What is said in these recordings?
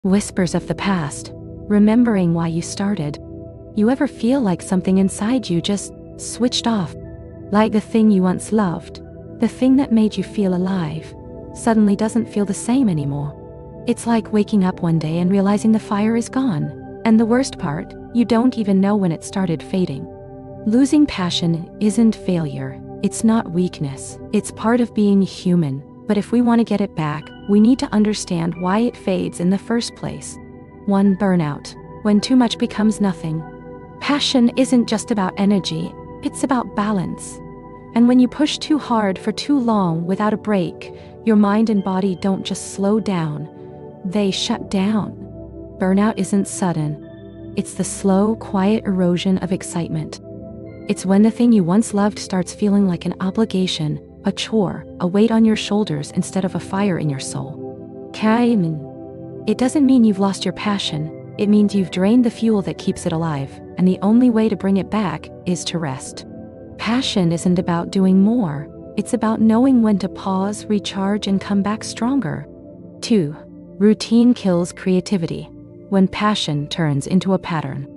Whispers of the past, remembering why you started. You ever feel like something inside you just switched off? Like the thing you once loved, the thing that made you feel alive, suddenly doesn't feel the same anymore. It's like waking up one day and realizing the fire is gone. And the worst part, you don't even know when it started fading. Losing passion isn't failure. It's not weakness. It's part of being human. But if we want to get it back, we need to understand why it fades in the first place. 1. Burnout. When too much becomes nothing. Passion isn't just about energy, it's about balance. And when you push too hard for too long without a break, your mind and body don't just slow down, they shut down. Burnout isn't sudden. It's the slow, quiet erosion of excitement. It's when the thing you once loved starts feeling like an obligation, a chore, a weight on your shoulders instead of a fire in your soul. It doesn't mean you've lost your passion, it means you've drained the fuel that keeps it alive, and the only way to bring it back is to rest. Passion isn't about doing more, it's about knowing when to pause, recharge, and come back stronger. 2. Routine kills creativity. When passion turns into a pattern.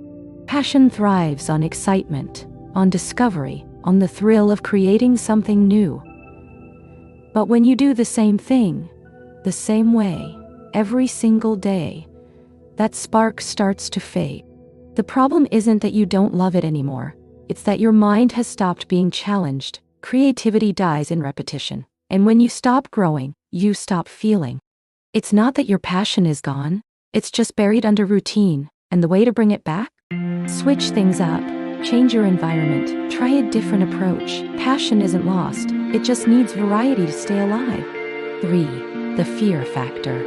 Passion thrives on excitement, on discovery, on the thrill of creating something new. But when you do the same thing, the same way, every single day, that spark starts to fade. The problem isn't that you don't love it anymore. It's that your mind has stopped being challenged. Creativity dies in repetition. And when you stop growing, you stop feeling. It's not that your passion is gone. It's just buried under routine. And the way to bring it back? Switch things up. Change your environment. Try a different approach. Passion isn't lost. It just needs variety to stay alive. 3. The fear factor.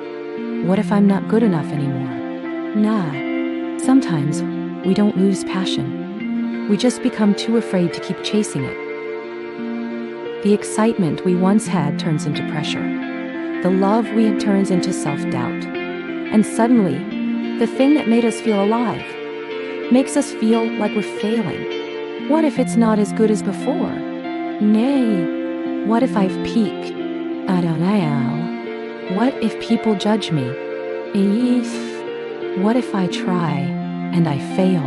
What if I'm not good enough anymore? Nah. Sometimes, we don't lose passion. We just become too afraid to keep chasing it. The excitement we once had turns into pressure. The love we had turns into self-doubt. And suddenly, the thing that made us feel alive makes us feel like we're failing. What if it's not as good as before? Nay, what if I've peaked? I don't know. What if people judge me? What if I try and I fail?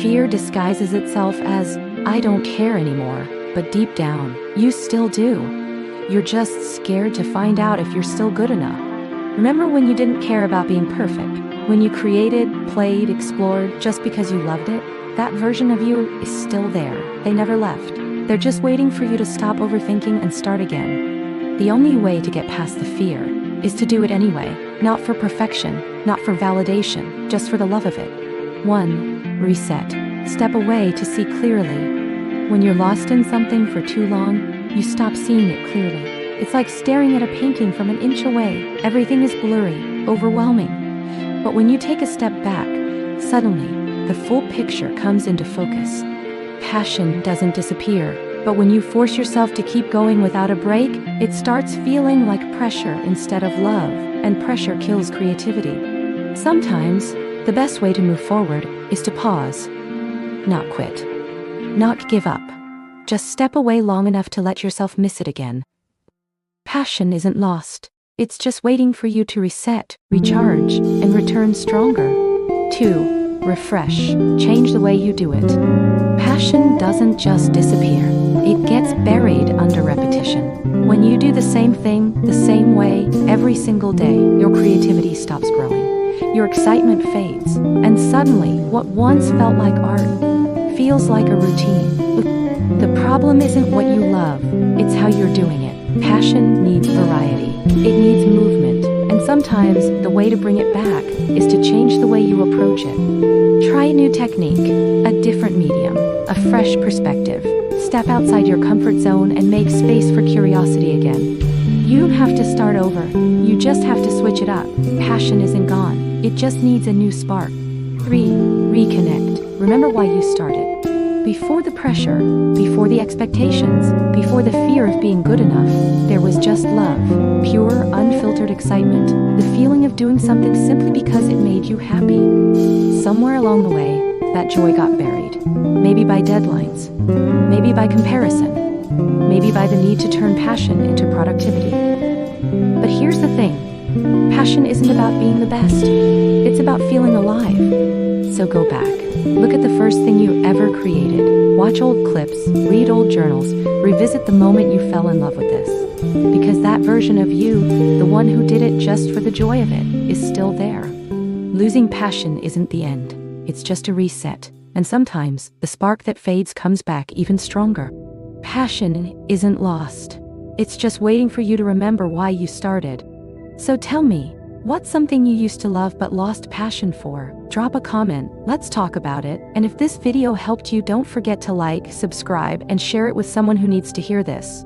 Fear disguises itself as, I don't care anymore, but deep down, you still do. You're just scared to find out if you're still good enough. Remember when you didn't care about being perfect? When you created, played, explored just because you loved it? That version of you is still there. They never left. They're just waiting for you to stop overthinking and start again. The only way to get past the fear is to do it anyway, not for perfection, not for validation, just for the love of it. 1. Reset. Step away to see clearly. When you're lost in something for too long, you stop seeing it clearly. It's like staring at a painting from an inch away. Everything is blurry, overwhelming. But when you take a step back, suddenly, the full picture comes into focus. Passion doesn't disappear, but when you force yourself to keep going without a break, it starts feeling like pressure instead of love, and pressure kills creativity. Sometimes, the best way to move forward is to pause. Not quit. Not give up. Just step away long enough to let yourself miss it again. Passion isn't lost. It's just waiting for you to reset, recharge, and return stronger. 2. Refresh. Change the way you do it. Passion doesn't just disappear. It gets buried under repetition. When you do the same thing, the same way, every single day, your creativity stops growing. Your excitement fades, and suddenly, what once felt like art feels like a routine. The problem isn't what you love, it's how you're doing it. Passion needs variety. It needs movement, and sometimes the way to bring it back is to change the way you approach it. Try a new technique, a different medium, a fresh perspective. Step outside your comfort zone and make space for curiosity again. You don't have to start over, you just have to switch it up. Passion isn't gone, it just needs a new spark. 3. Reconnect. Remember why you started. Before the pressure, before the expectations, before the fear of being good enough, there was just love, pure, unfiltered excitement, the feeling of doing something simply because it made you happy. Somewhere along the way, that joy got buried. Maybe by deadlines, maybe by comparison, maybe by the need to turn passion into productivity. But here's the thing, Passion isn't about being the best. It's about feeling alive. So go back. Look at the first thing you ever created. Watch old clips, read old journals, revisit the moment you fell in love with this. Because that version of you, the one who did it just for the joy of it, is still there. Losing passion isn't the end. It's just a reset. And sometimes, the spark that fades comes back even stronger. Passion isn't lost. It's just waiting for you to remember why you started. So tell me, what's something you used to love but lost passion for? Drop a comment, let's talk about it. And if this video helped you, don't forget to like, subscribe, and share it with someone who needs to hear this.